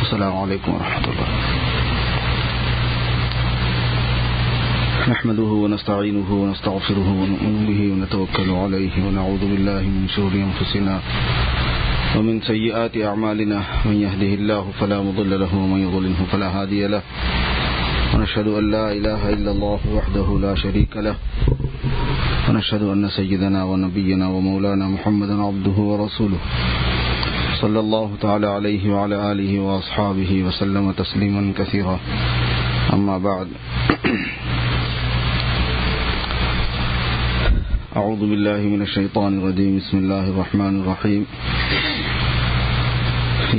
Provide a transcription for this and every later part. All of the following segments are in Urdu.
السلام علیکم ورحمۃ اللہ. نحمده ونستعينه ونستغفره ونؤمن به ونتوكل عليه ونعوذ بالله من شرور أنفسنا ومن سيئات أعمالنا من يهده الله فلا مضل له ومن يضلله فلا هادي له ونشهد أن لا إله إلا الله وحده لا شريك له ونشهد أن سيدنا ونبينا ومولانا محمدا عبده ورسوله صلى الله تعالى عليه وعلى آله وأصحابه وسلم تسليما كثيرا. أما بعد، أعوذ بالله من الشيطان الرجيم. بسم الله الرحمن الرحيم.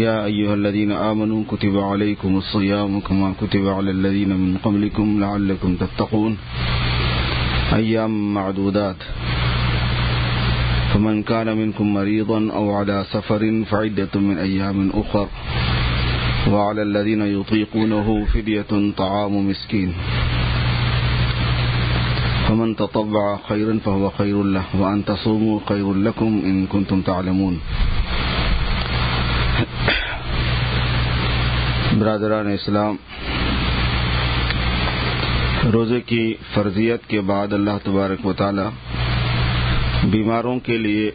يا أيها الذين آمنوا كتب عليكم الصيام كما كتب على الذين من قبلكم لعلكم تتقون أيام معدودات فمن كان منكم مريضا أو على سفر فعدة من أيام أخر وعلى الذين يطيقونه فدية طعام مسكين فمن تطوع خيرا فهو خير له وأن تصوموا خير لكم إن كنتم تعلمون. برادران اسلام، روزے کی فرضیت کے بعد اللہ تبارک و تعالی بیماروں کے لیے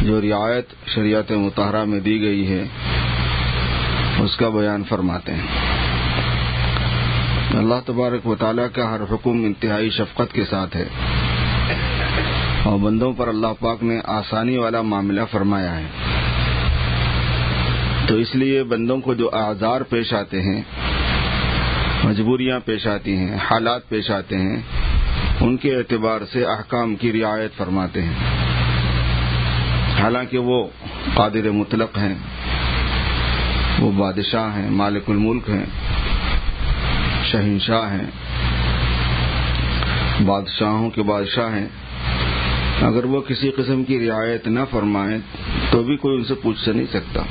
جو رعایت شریعت مطہرہ میں دی گئی ہے اس کا بیان فرماتے ہیں. اللہ تبارک و تعالی کا ہر حکم انتہائی شفقت کے ساتھ ہے اور بندوں پر اللہ پاک نے آسانی والا معاملہ فرمایا ہے. تو اس لیے بندوں کو جو اعذار پیش آتے ہیں، مجبوریاں پیش آتی ہیں، حالات پیش آتے ہیں، ان کے اعتبار سے احکام کی رعایت فرماتے ہیں. حالانکہ وہ قادر مطلق ہیں، وہ بادشاہ ہیں، مالک الملک ہیں، شہنشاہ ہیں، بادشاہوں کے بادشاہ ہیں. اگر وہ کسی قسم کی رعایت نہ فرمائیں تو بھی کوئی ان سے پوچھ نہیں سکتا.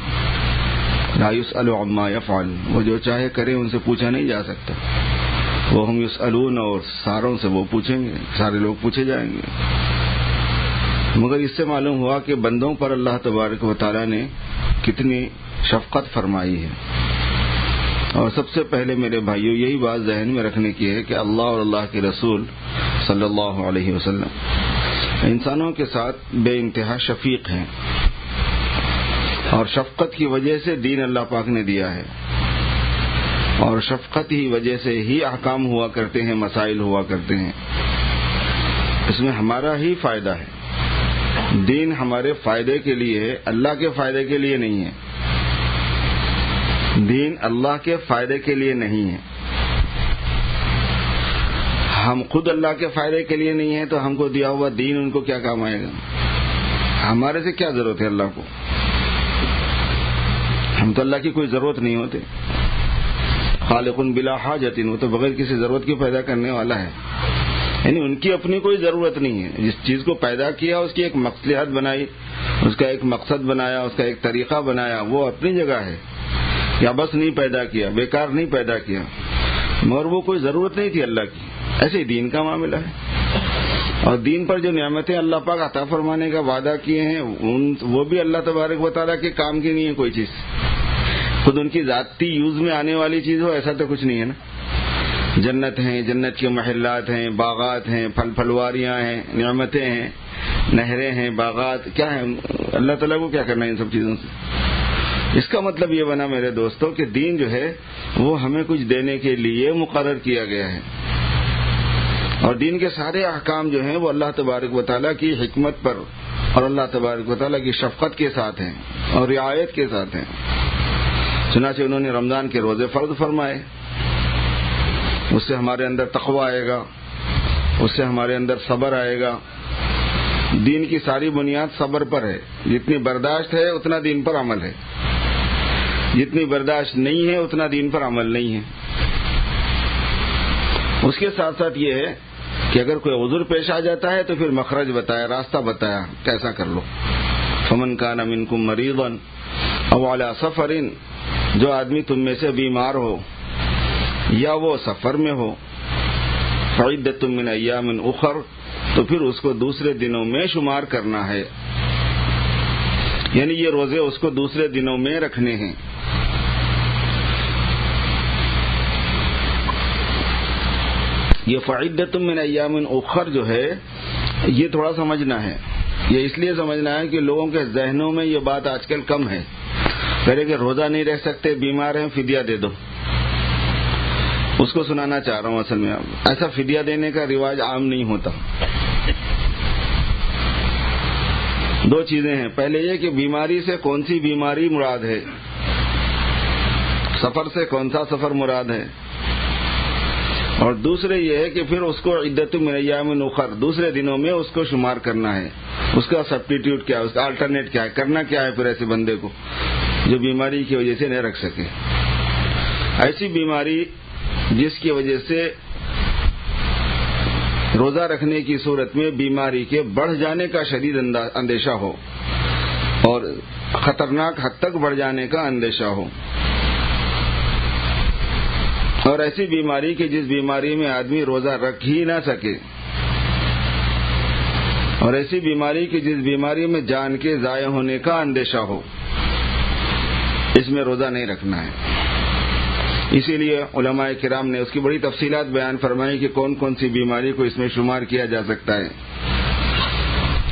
لا يسأل عما يفعل، وہ جو چاہے کرے، ان سے پوچھا نہیں جا سکتا. وہ ہم یسألون، اور ساروں سے وہ پوچھیں گے، سارے لوگ پوچھے جائیں گے. مگر اس سے معلوم ہوا کہ بندوں پر اللہ تبارک و تعالی نے کتنی شفقت فرمائی ہے. اور سب سے پہلے میرے بھائیوں یہی بات ذہن میں رکھنے کی ہے کہ اللہ اور اللہ کے رسول صلی اللہ علیہ وسلم انسانوں کے ساتھ بے انتہا شفیق ہیں، اور شفقت کی وجہ سے دین اللہ پاک نے دیا ہے، اور شفقت کی وجہ سے ہی احکام ہوا کرتے ہیں، مسائل ہوا کرتے ہیں. اس میں ہمارا ہی فائدہ ہے. دین ہمارے فائدے کے لیے ہے، اللہ کے فائدے کے لیے نہیں ہے. دین اللہ کے فائدے کے لیے نہیں ہے. ہم خود اللہ کے فائدے کے لیے نہیں ہیں تو ہم کو دیا ہوا دین ان کو کیا کام آئے گا؟ ہمارے سے کیا ضرورت ہے اللہ کو؟ ہم تو اللہ کی کوئی ضرورت نہیں ہوتے. خالق بلا حاجت، وہ تو بغیر کسی ضرورت کی پیدا کرنے والا ہے. یعنی ان کی اپنی کوئی ضرورت نہیں ہے. جس چیز کو پیدا کیا اس کی ایک مصلحت بنائی، اس کا ایک مقصد بنایا، اس کا ایک طریقہ بنایا، وہ اپنی جگہ ہے. یا بس نہیں پیدا کیا، بیکار نہیں پیدا کیا، مگر وہ کوئی ضرورت نہیں تھی اللہ کی. ایسے ہی دین کا معاملہ ہے. اور دین پر جو نعمتیں اللہ پاک عطا فرمانے کا وعدہ کیے ہیں وہ بھی اللہ تبارک و تعالیٰ کے کام کی نہیں ہے کوئی چیز. خود ان کی ذاتی یوز میں آنے والی چیز ہو ایسا تو کچھ نہیں ہے نا. جنت ہیں، جنت کے محلات ہیں، باغات ہیں، پھل پھلواریاں ہیں، نعمتیں ہیں، نہریں ہیں، باغات، کیا ہیں؟ اللہ تعالیٰ کو کیا کرنا ہے ان سب چیزوں سے؟ اس کا مطلب یہ بنا میرے دوستوں کہ دین جو ہے وہ ہمیں کچھ دینے کے لیے مقرر کیا گیا ہے. اور دین کے سارے احکام جو ہیں وہ اللہ تبارک و تعالیٰ کی حکمت پر اور اللہ تبارک و تعالیٰ کی شفقت کے ساتھ ہیں اور رعایت کے ساتھ ہیں. چنانچہ انہوں نے رمضان کے روزے فرض فرمائے. اس سے ہمارے اندر تقوی آئے گا، اس سے ہمارے اندر صبر آئے گا. دین کی ساری بنیاد صبر پر ہے. جتنی برداشت ہے اتنا دین پر عمل ہے، جتنی برداشت نہیں ہے اتنا دین پر عمل نہیں ہے. اس کے ساتھ ساتھ یہ ہے کہ اگر کوئی عذر پیش آ جاتا ہے تو پھر مخرج بتایا، راستہ بتایا کیسا کر لو. فمن کان منکم مریضا او علی سفر، جو آدمی تم میں سے بیمار ہو یا وہ سفر میں ہو، فعدۃ من ایام اخر، تو پھر اس کو دوسرے دنوں میں شمار کرنا ہے. یعنی یہ روزے اس کو دوسرے دنوں میں رکھنے ہیں. یہ فعدۃ من ایام اخر جو ہے یہ تھوڑا سمجھنا ہے. یہ اس لیے سمجھنا ہے کہ لوگوں کے ذہنوں میں یہ بات آج کل کم ہے. پہلے کہ روزہ نہیں رہ سکتے، بیمار ہیں، فدیہ دے دو. اس کو سنانا چاہ رہا ہوں. اصل میں ایسا فدیہ دینے کا رواج عام نہیں ہوتا. دو چیزیں ہیں. پہلے یہ کہ بیماری سے کون سی بیماری مراد ہے، سفر سے کون سا سفر مراد ہے، اور دوسرے یہ ہے کہ پھر اس کو عدت من ایام اخر دوسرے دنوں میں اس کو شمار کرنا ہے. اس کا سبسٹیٹیوٹ کیا ہے، اس کا الٹرنیٹ کیا ہے، کرنا کیا ہے پھر ایسے بندے کو جو بیماری کی وجہ سے نہیں رکھ سکے. ایسی بیماری جس کی وجہ سے روزہ رکھنے کی صورت میں بیماری کے بڑھ جانے کا شدید اندیشہ ہو اور خطرناک حد تک بڑھ جانے کا اندیشہ ہو، اور ایسی بیماری کہ جس بیماری میں آدمی روزہ رکھ ہی نہ سکے، اور ایسی بیماری کہ جس بیماری میں جان کے ضائع ہونے کا اندیشہ ہو، اس میں روزہ نہیں رکھنا ہے. اسی لیے علماء کرام نے اس کی بڑی تفصیلات بیان فرمائی کہ کون کون سی بیماری کو اس میں شمار کیا جا سکتا ہے،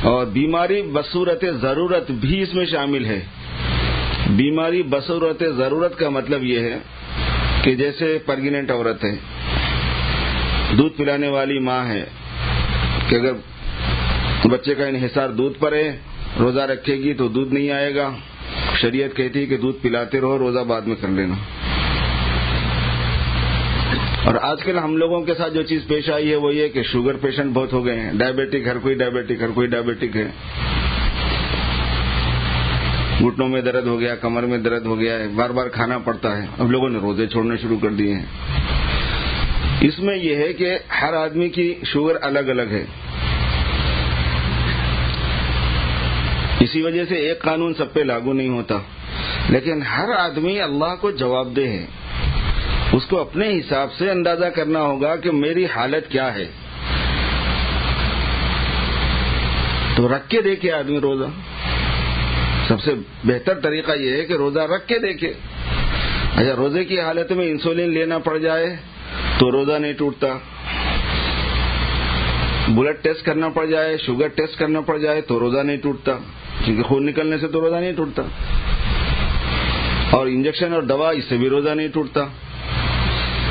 اور بیماری بصورت ضرورت بھی اس میں شامل ہے. بیماری بصورت ضرورت کا مطلب یہ ہے کہ جیسے پریگننٹ عورت ہے، دودھ پلانے والی ماں ہے، کہ اگر بچے کا انحصار دودھ پر ہے، روزہ رکھے گی تو دودھ نہیں آئے گا. شریعت کہتی ہے کہ دودھ پلاتے رہو، روزہ بعد میں کر لینا. اور آج کل ہم لوگوں کے ساتھ جو چیز پیش آئی ہے وہ یہ کہ شوگر پیشنٹ بہت ہو گئے ہیں، ڈائبیٹک، ہر کوئی ڈائبیٹک ہے. گھٹنوں میں درد ہو گیا، کمر میں درد ہو گیا ہے، بار بار کھانا پڑتا ہے. اب لوگوں نے روزے چھوڑنے شروع کر دیے ہیں. اس میں یہ ہے کہ ہر آدمی کی شوگر الگ الگ ہے، اسی وجہ سے ایک قانون سب پہ لاگو نہیں ہوتا. لیکن ہر آدمی اللہ کو جواب دہ ہے، اس کو اپنے حساب سے اندازہ کرنا ہوگا کہ میری حالت کیا ہے. تو رکھ کے دیکھے آدمی روزہ. سب سے بہتر طریقہ یہ ہے کہ روزہ رکھ کے دیکھے. اچھا، روزے کی حالت میں انسولین لینا پڑ جائے تو روزہ نہیں ٹوٹتا، بلڈ ٹیسٹ کرنا پڑ جائے، شوگر ٹیسٹ کرنا پڑ جائے تو روزہ نہیں ٹوٹتا، کیونکہ خون نکلنے سے تو روزہ نہیں ٹوٹتا. اور انجیکشن اور دوا، اس سے بھی روزہ نہیں ٹوٹتا.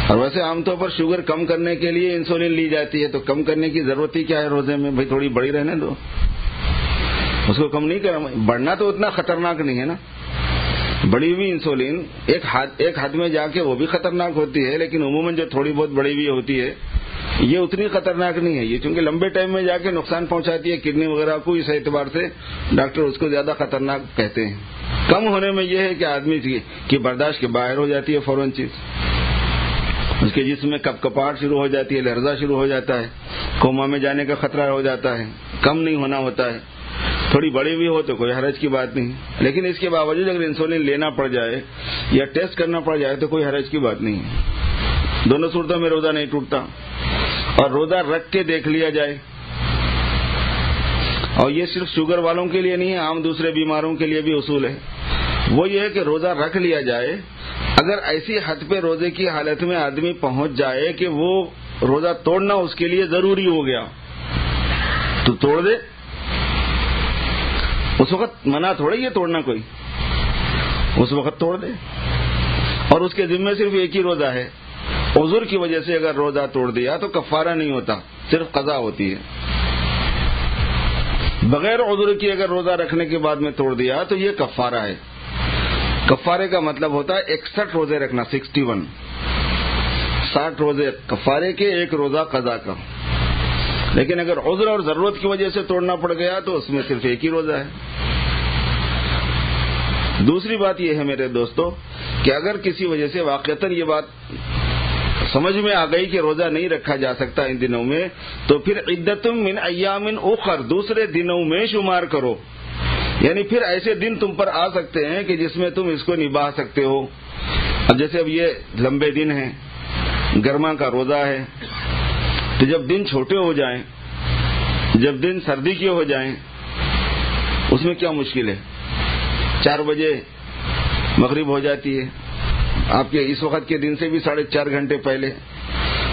اور ویسے عام طور پر شوگر کم کرنے کے لیے انسولین لی جاتی ہے، تو کم کرنے کی ضرورت ہی کیا ہے روزے میں؟ بھائی تھوڑی بڑی رہنے دو، اس کو کم نہیں کرنا. بڑھنا تو اتنا خطرناک نہیں ہے نا. بڑی ہوئی انسولین ایک ہاتھ میں جا کے وہ بھی خطرناک ہوتی ہے، لیکن عموماً جو تھوڑی بہت بڑی ہوئی ہوتی ہے یہ اتنی خطرناک نہیں ہے. یہ چونکہ لمبے ٹائم میں جا کے نقصان پہنچاتی ہے کڈنی وغیرہ کو، اس اعتبار سے ڈاکٹر اس کو زیادہ خطرناک کہتے ہیں. کم ہونے میں یہ ہے کہ آدمی کی برداشت کے باہر ہو جاتی ہے فوراً چیز، اس کے جسم میں کپ کپاہٹ شروع ہو جاتی ہے، لرزہ شروع ہو جاتا ہے، کوما میں جانے کا خطرہ ہو جاتا ہے. کم نہیں ہونا ہوتا ہے. تھوڑی بڑی بھی ہو تو کوئی حرج کی بات نہیں، لیکن اس کے باوجود اگر انسولین لینا پڑ جائے یا ٹیسٹ کرنا پڑ جائے تو کوئی حرج کی بات نہیں ہے. دونوں صورتوں میں روزہ نہیں ٹوٹتا. اور روزہ رکھ کے دیکھ لیا جائے. اور یہ صرف شوگر والوں کے لیے نہیں ہے، عام دوسرے بیماروں کے لیے بھی اصول ہے. وہ یہ ہے کہ روزہ رکھ لیا جائے. اگر ایسی حد پہ روزے کی حالت میں آدمی پہنچ جائے کہ وہ روزہ توڑنا اس کے لیے ضروری ہو گیا تو توڑ دے. اس وقت منع تھوڑا یہ توڑنا کوئی، اس وقت توڑ دے. اور اس کے ذمے صرف ایک ہی روزہ ہے. عذر کی وجہ سے اگر روزہ توڑ دیا تو کفارہ نہیں ہوتا، صرف قضا ہوتی ہے. بغیر عذر کی اگر روزہ رکھنے کے بعد میں توڑ دیا تو یہ کفارہ ہے. کفارے کا مطلب ہوتا ہے 61 روزے رکھنا، 61، 60 روزے کفارے کے، ایک روزہ قضا کا. لیکن اگر عذر اور ضرورت کی وجہ سے توڑنا پڑ گیا تو اس میں صرف ایک ہی روزہ ہے. دوسری بات یہ ہے میرے دوستو کہ اگر کسی وجہ سے واقعتاً یہ بات سمجھ میں آ گئی کہ روزہ نہیں رکھا جا سکتا ان دنوں میں، تو پھر عدۃ من ایام اخر دوسرے دنوں میں شمار کرو. یعنی پھر ایسے دن تم پر آ سکتے ہیں کہ جس میں تم اس کو نبھا سکتے ہو. اب جیسے اب یہ لمبے دن ہیں، گرما کا روزہ ہے، تو جب دن چھوٹے ہو جائیں، جب دن سردی کے ہو جائیں، اس میں کیا مشکل ہے؟ 4 بجے مغرب ہو جاتی ہے آپ کے اس وقت کے دن سے بھی 4.5 گھنٹے پہلے.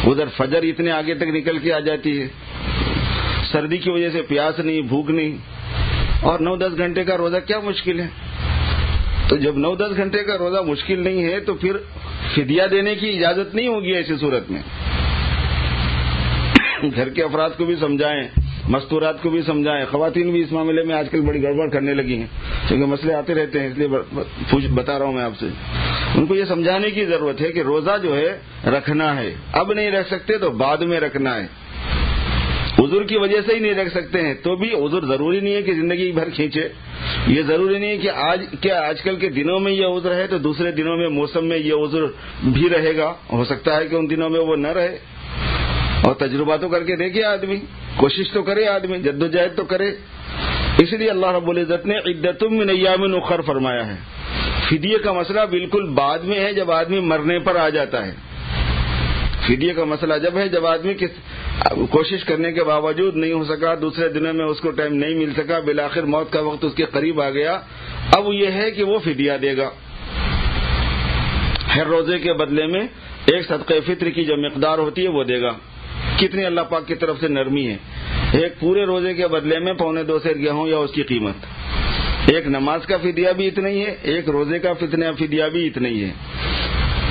ادھر فجر اتنے آگے تک نکل کے آ جاتی ہے، سردی کی وجہ سے پیاس نہیں، بھوک نہیں، اور 9-10 گھنٹے کا روزہ کیا مشکل ہے؟ تو جب 9-10 گھنٹے کا روزہ مشکل نہیں ہے تو پھر فدیہ دینے کی اجازت نہیں ہوگی ایسی صورت میں. گھر کے افراد کو بھی سمجھائیں، مستورات کو بھی سمجھائیں. خواتین بھی اس معاملے میں آج کل بڑی گڑبڑ کرنے لگی ہیں کیونکہ مسئلے آتے رہتے ہیں، اس لیے بتا رہا ہوں میں آپ سے. ان کو یہ سمجھانے کی ضرورت ہے کہ روزہ جو ہے رکھنا ہے، اب نہیں رکھ سکتے تو بعد میں رکھنا ہے. عذر کی وجہ سے ہی نہیں رکھ سکتے ہیں تو بھی عذر ضروری نہیں ہے کہ زندگی بھر کھینچے. یہ ضروری نہیں ہے کہ آج کل کے دنوں میں یہ عذر ہے تو دوسرے دنوں میں موسم میں یہ عذر بھی رہے گا. ہو سکتا ہے کہ ان دنوں میں وہ نہ رہے. اور تجربہ تو کر کے دیکھے آدمی، کوشش تو کرے آدمی، جدوجہد تو کرے. اس لیے اللہ رب العزت نے عدۃ من ایام اخر فرمایا ہے. فدیے کا مسئلہ بالکل بعد میں ہے جب آدمی مرنے پر آ جاتا ہے. فدیے کا مسئلہ جب ہے جب آدمی کوشش کرنے کے باوجود نہیں ہو سکا، دوسرے دنوں میں اس کو ٹائم نہیں مل سکا، بالآخر موت کا وقت اس کے قریب آ گیا. اب یہ ہے کہ وہ فدیہ دے گا. ہر روزے کے بدلے میں ایک صدقہ فطر کی جو مقدار ہوتی ہے وہ دے گا. کتنی اللہ پاک کی طرف سے نرمی ہے. ایک پورے روزے کے بدلے میں 2.25 سیر گیہوں یا اس کی قیمت. ایک نماز کا فدیہ بھی اتنا ہی ہے، ایک روزے کا فدیہ بھی اتنا ہی ہے.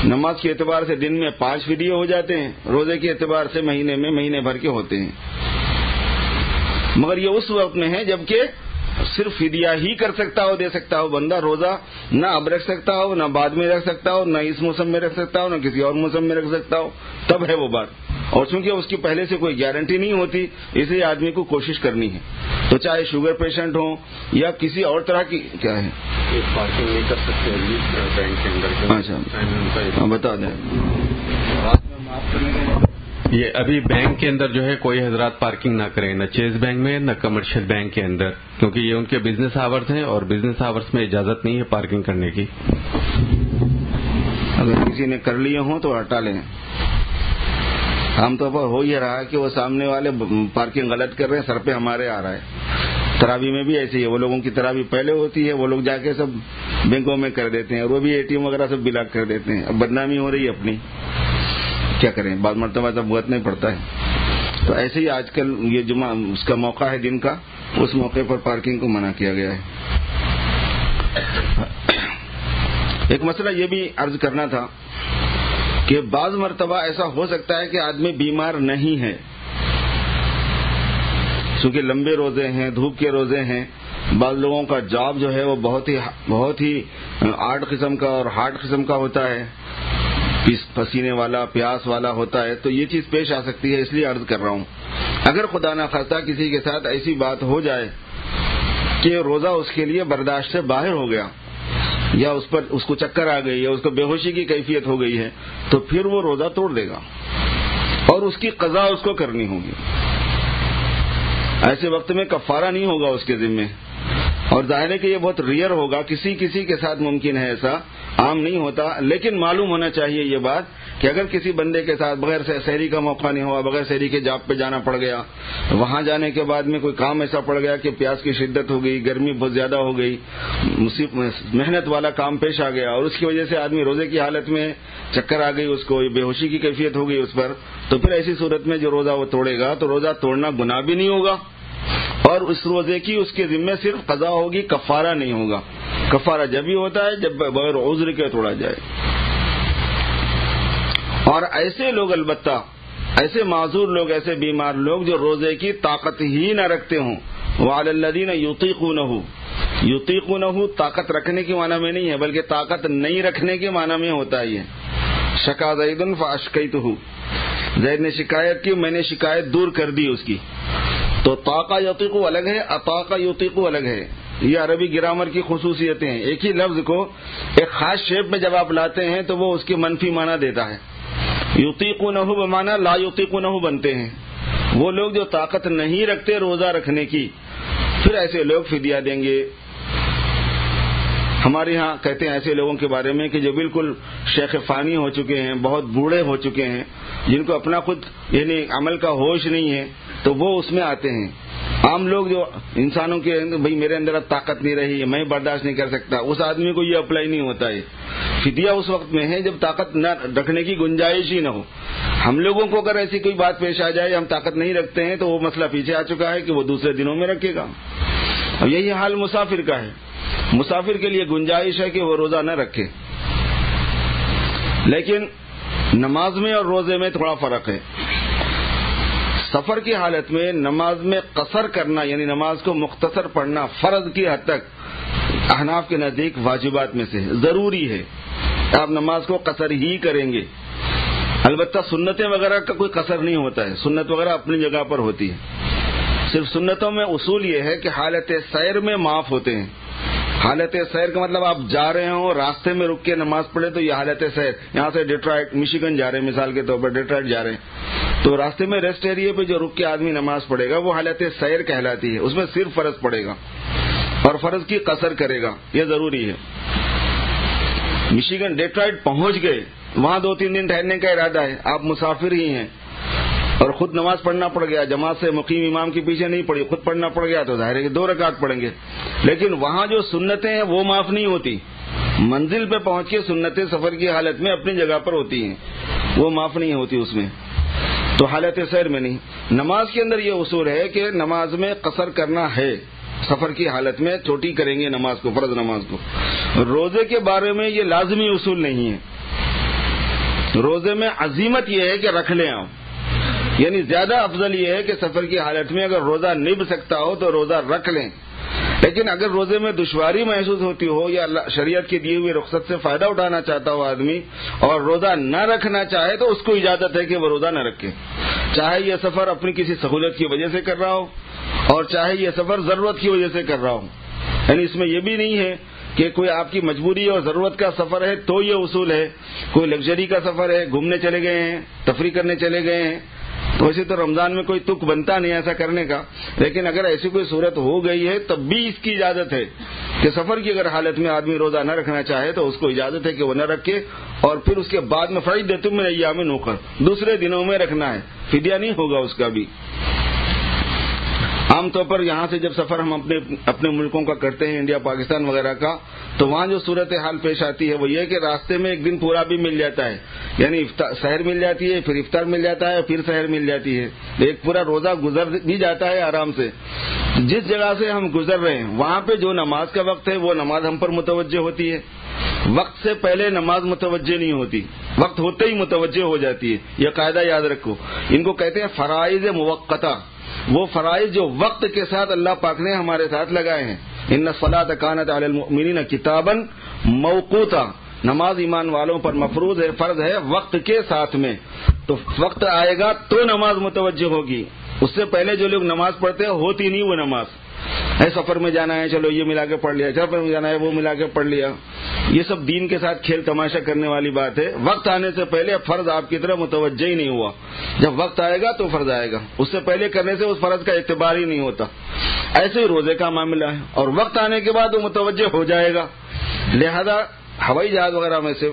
نماز کے اعتبار سے دن میں 5 فدیے ہو جاتے ہیں، روزے کے اعتبار سے مہینے بھر کے ہوتے ہیں. مگر یہ اس وقت میں ہے جبکہ صرف فدیہ ہی کر سکتا ہو، دے سکتا ہو بندہ. روزہ نہ اب رکھ سکتا ہو، نہ بعد میں رکھ سکتا ہو، نہ اس موسم میں رکھ سکتا ہو، نہ کسی اور موسم میں رکھ سکتا ہو. تب ہے وہ بات. اور چونکہ اس کی پہلے سے کوئی گارنٹی نہیں ہوتی اس لیے آدمی کو کوشش کرنی ہے. تو چاہے شوگر پیشنٹ ہو یا کسی اور طرح کی کیا ہے پارکنگ نہیں کر سکتے بینک کے اندر. اچھا بتا دیں. یہ ابھی بینک کے اندر جو ہے کوئی حضرات پارکنگ نہ کریں، نہ چیز بینک میں نہ کمرشل بینک کے اندر، کیونکہ یہ ان کے بزنس آورز ہیں اور بزنس آورز میں اجازت نہیں ہے پارکنگ کرنے کی. اگر کسی نے کر لیے ہوں تو ہٹا لیں. عام طور پر ہو یہ رہا کہ وہ سامنے والے پارکنگ غلط کر رہے ہیں، سر پہ ہمارے آ رہا ہے. تراویح میں بھی ایسے ہی ہے، وہ لوگوں کی تراویح پہلے ہوتی ہے، وہ لوگ جا کے سب بینکوں میں کر دیتے ہیں اور وہ بھی ATM وغیرہ سب بلاک کر دیتے ہیں. اب بدنامی ہو رہی ہے اپنی، کیا کریں، بعض مرتبہ سب بھگتنا ہی پڑتا ہے. تو ایسے ہی آج کل یہ جمعہ اس کا موقع ہے دن کا، اس موقع پر پارکنگ کو منع کیا گیا ہے. ایک مسئلہ یہ بھی عرض کرنا تھا کہ بعض مرتبہ ایسا ہو سکتا ہے کہ آدمی بیمار نہیں ہے، چونکہ لمبے روزے ہیں، دھوپ کے روزے ہیں. بعض لوگوں کا جاب جو ہے وہ بہت ہی آرڈ قسم کا اور ہارڈ قسم کا ہوتا ہے، پسینے والا، پیاس والا ہوتا ہے. تو یہ چیز پیش آ سکتی ہے، اس لیے عرض کر رہا ہوں. اگر خدا نہ خواستہ کسی کے ساتھ ایسی بات ہو جائے کہ روزہ اس کے لیے برداشت سے باہر ہو گیا، یا اس کو چکر آ گئی، یا اس کو بے ہوشی کی کیفیت ہو گئی ہے، تو پھر وہ روزہ توڑ دے گا اور اس کی قضا اس کو کرنی ہوگی. ایسے وقت میں کفارہ نہیں ہوگا اس کے ذمے. اور ظاہر ہے کہ یہ بہت ریئر ہوگا، کسی کے ساتھ ممکن ہے، ایسا عام نہیں ہوتا. لیکن معلوم ہونا چاہیے یہ بات کہ اگر کسی بندے کے ساتھ بغیر سحری کا موقع نہیں ہوا، بغیر سحری کے جاب پہ جانا پڑ گیا، وہاں جانے کے بعد میں کوئی کام ایسا پڑ گیا کہ پیاس کی شدت ہو گئی، گرمی بہت زیادہ ہو گئی، محنت والا کام پیش آ گیا اور اس کی وجہ سے آدمی روزے کی حالت میں چکر آ گئی، اس کو بے ہوشی کی کیفیت ہو گئی اس پر، تو پھر ایسی صورت میں جو روزہ وہ توڑے گا تو روزہ توڑنا گناہ بھی نہیں ہوگا اور اس روزے کی اس کے ذمے صرف قضا ہوگی، کفارہ نہیں ہوگا. کفارہ جب ہی ہوتا ہے جب بغیر عذر کے توڑا جائے. اور ایسے لوگ، البتہ ایسے معذور لوگ، ایسے بیمار لوگ جو روزے کی طاقت ہی نہ رکھتے ہوں. وعلی الذین یطیقونہ طاقت رکھنے کے معنی میں نہیں ہے بلکہ طاقت نہیں رکھنے کے معنی میں ہوتا ہے. یہ شکا زید فاشکیتہ، زید نے شکایت کی، میں نے شکایت دور کر دی اس کی. تو طاقہ یطیقو الگ ہے، اطاقہ یطیقو الگ ہے. یہ عربی گرامر کی خصوصیتیں ہیں. ایک ہی لفظ کو ایک خاص شیپ میں جب آپ لاتے ہیں تو وہ اس کے منفی معنی دیتا ہے. یطیقونہ بمعنی لا یطیقونہ بنتے ہیں. وہ لوگ جو طاقت نہیں رکھتے روزہ رکھنے کی، پھر ایسے لوگ فدیہ دیں گے. ہمارے ہاں کہتے ہیں ایسے لوگوں کے بارے میں کہ جو بالکل شیخ فانی ہو چکے ہیں، بہت بوڑھے ہو چکے ہیں، جن کو اپنا خود یعنی عمل کا ہوش نہیں ہے، تو وہ اس میں آتے ہیں. عام لوگ جو انسانوں کے بھئی میرے اندر اب طاقت نہیں رہی، میں برداشت نہیں کر سکتا، اس آدمی کو یہ اپلائی نہیں ہوتا ہے. فدیہ اس وقت میں ہے جب طاقت نہ رکھنے کی گنجائش ہی نہ ہو. ہم لوگوں کو اگر ایسی کوئی بات پیش آ جائے ہم طاقت نہیں رکھتے ہیں تو وہ مسئلہ پیچھے آ چکا ہے کہ وہ دوسرے دنوں میں رکھے گا. اب یہی حال مسافر کا ہے. مسافر کے لیے گنجائش ہے کہ وہ روزہ نہ رکھے، لیکن نماز میں اور روزے میں تھوڑا فرق ہے. سفر کی حالت میں نماز میں قصر کرنا یعنی نماز کو مختصر پڑھنا فرض کی حد تک احناف کے نزدیک واجبات میں سے ضروری ہے. آپ نماز کو قصر ہی کریں گے. البتہ سنتیں وغیرہ کا کوئی قصر نہیں ہوتا ہے، سنت وغیرہ اپنی جگہ پر ہوتی ہے. صرف سنتوں میں اصول یہ ہے کہ حالت سیر میں معاف ہوتے ہیں. حالت سیر کا مطلب آپ جا رہے ہوں راستے میں رک کے نماز پڑھے تو یہ حالت سیر. یہاں سے ڈیٹرائٹ مشیگن جا رہے ہیں مثال کے طور پر، ڈیٹرائٹ جا رہے ہیں تو راستے میں ریسٹ ایریے پہ جو رک کے آدمی نماز پڑھے گا وہ حالت سیر کہلاتی ہے. اس میں صرف فرض پڑے گا اور فرض کی قصر کرے گا، یہ ضروری ہے. مشیگن ڈیٹرائٹ پہنچ گئے، وہاں 2-3 دن ٹھہرنے کا ارادہ ہے، آپ مسافر ہی ہیں اور خود نماز پڑھنا پڑ گیا، جماعت سے مقیم امام کے پیچھے نہیں پڑی، خود پڑھنا پڑ گیا تو ظاہر ہے کہ 2 رکعت پڑھیں گے. لیکن وہاں جو سنتیں ہیں وہ معاف نہیں ہوتی. منزل پہ پہنچ کے سنتیں سفر کی حالت میں اپنی جگہ پر ہوتی ہیں، وہ معاف نہیں ہوتی اس میں. تو حالت سیر میں نہیں. نماز کے اندر یہ اصول ہے کہ نماز میں قصر کرنا ہے. سفر کی حالت میں چھوٹی کریں گے نماز کو، فرض نماز کو. روزے کے بارے میں یہ لازمی اصول نہیں ہے. روزے میں عزیمت یہ ہے کہ رکھ لیں آپ، یعنی زیادہ افضل یہ ہے کہ سفر کی حالت میں اگر روزہ نبھ سکتا ہو تو روزہ رکھ لیں. لیکن اگر روزے میں دشواری محسوس ہوتی ہو یا شریعت کی دی ہوئی رخصت سے فائدہ اٹھانا چاہتا ہو آدمی اور روزہ نہ رکھنا چاہے تو اس کو اجازت ہے کہ وہ روزہ نہ رکھے، چاہے یہ سفر اپنی کسی سہولت کی وجہ سے کر رہا ہو اور چاہے یہ سفر ضرورت کی وجہ سے کر رہا ہو. یعنی اس میں یہ بھی نہیں ہے کہ کوئی آپ کی مجبوری اور ضرورت کا سفر ہے تو یہ اصول ہے. کوئی لگژری کا سفر ہے، گھومنے چلے گئے ہیں، تفریح کرنے چلے گئے ہیں، تو ویسے تو رمضان میں کوئی تک بنتا نہیں ایسا کرنے کا. لیکن اگر ایسی کوئی صورت ہو گئی ہے تب بھی اس کی اجازت ہے کہ سفر کی اگر حالت میں آدمی روزہ نہ رکھنا چاہے تو اس کو اجازت ہے کہ وہ نہ رکھے، اور پھر اس کے بعد میں فعیدۃ من ایام اخر دوسرے دنوں میں رکھنا ہے، فدیہ نہیں ہوگا اس کا بھی. عام طور پر یہاں سے جب سفر ہم اپنے ملکوں کا کرتے ہیں، انڈیا پاکستان وغیرہ کا، تو وہاں جو صورتحال پیش آتی ہے وہ یہ کہ راستے میں ایک دن پورا بھی مل جاتا ہے. یعنی سحر مل جاتی ہے، پھر افطار مل جاتا ہے، پھر سحر مل جاتی ہے، ایک پورا روزہ گزر بھی جاتا ہے آرام سے. جس جگہ سے ہم گزر رہے ہیں وہاں پہ جو نماز کا وقت ہے وہ نماز ہم پر متوجہ ہوتی ہے. وقت سے پہلے نماز متوجہ نہیں ہوتی، وقت ہوتے ہی متوجہ ہو جاتی ہے. یہ قاعدہ یاد رکھو. ان کو کہتے ہیں فرائض موقتہ، وہ فرائض جو وقت کے ساتھ اللہ پاک نے ہمارے ساتھ لگائے ہیں. ان الصلاۃ کانت علی المؤمنین کتابا موقوتا، نماز ایمان والوں پر مفروض ہے، فرض ہے وقت کے ساتھ میں. تو وقت آئے گا تو نماز متوجہ ہوگی. اس سے پہلے جو لوگ نماز پڑھتے ہیں ہوتی نہیں وہ نماز. ہے سفر میں جانا ہے چلو یہ ملا کے پڑھ لیا، سفر میں جانا ہے وہ ملا کے پڑھ لیا. یہ سب دین کے ساتھ کھیل تماشا کرنے والی بات ہے. وقت آنے سے پہلے فرض آپ کی طرف متوجہ ہی نہیں ہوا. جب وقت آئے گا تو فرض آئے گا، اس سے پہلے کرنے سے اس فرض کا اعتبار ہی نہیں ہوتا. ایسے ہی روزے کا معاملہ ہے، اور وقت آنے کے بعد وہ متوجہ ہو جائے گا. لہذا ہوائی جہاز وغیرہ میں سے،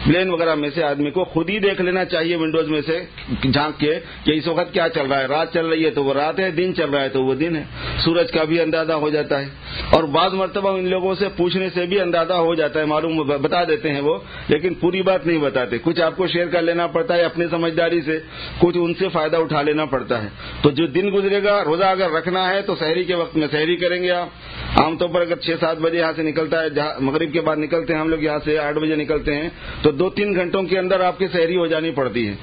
پلین وغیرہ میں سے آدمی کو خود ہی دیکھ لینا چاہیے ونڈوز میں سے جھانک کے کہ اس وقت کیا چل رہا ہے. رات چل رہی ہے تو وہ رات ہے، دن چل رہا ہے تو وہ دن ہے. سورج کا بھی اندازہ ہو جاتا ہے، اور بعض مرتبہ ان لوگوں سے پوچھنے سے بھی اندازہ ہو جاتا ہے، معلوم بتا دیتے ہیں وہ، لیکن پوری بات نہیں بتاتے. کچھ آپ کو شیئر کر لینا پڑتا ہے اپنی سمجھداری سے، کچھ ان سے فائدہ اٹھا لینا پڑتا ہے. تو جو دن گزرے گا روزہ اگر رکھنا ہے تو سحری کے وقت میں سحری کریں گے آپ. عام طور پر اگر 6-7 بجے یہاں سے نکلتا ہے، مغرب کے بعد نکلتے ہیں ہم لوگ، یہاں سے 8 بجے نکلتے ہیں، تو 2-3 گھنٹوں کے اندر آپ کی سحری ہو جانی پڑتی ہے.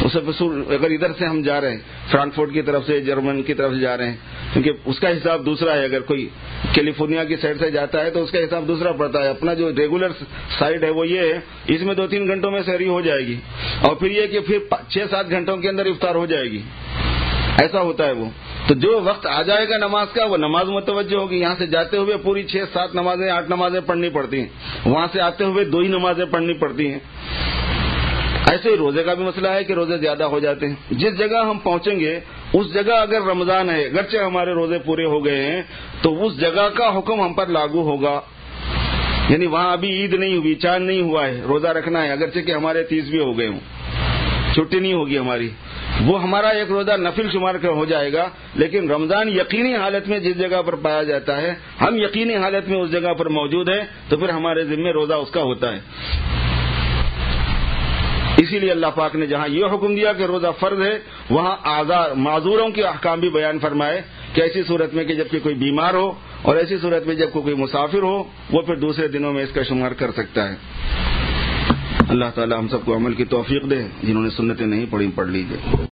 اس سے اگر ادھر سے ہم جا رہے ہیں فرانکفرٹ کی طرف سے، جرمن کی طرف سے جا رہے ہیں، کیونکہ اس کا حساب دوسرا ہے. اگر کوئی کیلیفورنیا کی سائڈ سے جاتا ہے تو اس کا حساب دوسرا پڑتا ہے. اپنا جو ریگولر سائڈ ہے وہ یہ ہے، اس میں 2-3 گھنٹوں میں سحری ہو جائے گی، اور پھر یہ کہ پھر 6-7 گھنٹوں کے اندر افطار ہو جائے گی. ایسا ہوتا ہے وہ. تو جو وقت آ جائے گا نماز کا وہ نماز متوجہ ہوگی. یہاں سے جاتے ہوئے پوری 6-7 نمازیں 8 نمازیں پڑھنی پڑتی ہیں، وہاں سے آتے ہوئے 2 ہی نمازیں پڑھنی پڑتی ہیں. ایسے ہی روزے کا بھی مسئلہ ہے کہ روزے زیادہ ہو جاتے ہیں. جس جگہ ہم پہنچیں گے اس جگہ اگر رمضان ہے، اگرچہ ہمارے روزے پورے ہو گئے ہیں، تو اس جگہ کا حکم ہم پر لاگو ہوگا. یعنی وہاں ابھی عید نہیں ہوئی، چاند نہیں ہوا ہے، روزہ رکھنا ہے، اگرچہ کہ ہمارے 30 بھی ہو گئے ہوں، چھٹی نہیں ہوگی ہماری، وہ ہمارا ایک روزہ نفل شمار ہو جائے گا. لیکن رمضان یقینی حالت میں جس جگہ پر پایا جاتا ہے، ہم یقینی حالت میں اس جگہ پر موجود ہیں، تو پھر ہمارے ذمہ روزہ اس کا ہوتا ہے. اسی لیے اللہ پاک نے جہاں یہ حکم دیا کہ روزہ فرض ہے وہاں معذوروں کے احکام بھی بیان فرمائے کہ ایسی صورت میں کہ جب کہ کوئی بیمار ہو اور ایسی صورت میں جب کوئی مسافر ہو وہ پھر دوسرے دنوں میں اس کا شمار کر سکتا ہے. اللہ تعالی ہم سب کو عمل کی توفیق دے. جنہوں نے سنتیں نہیں پڑھی پڑھ لیجیے.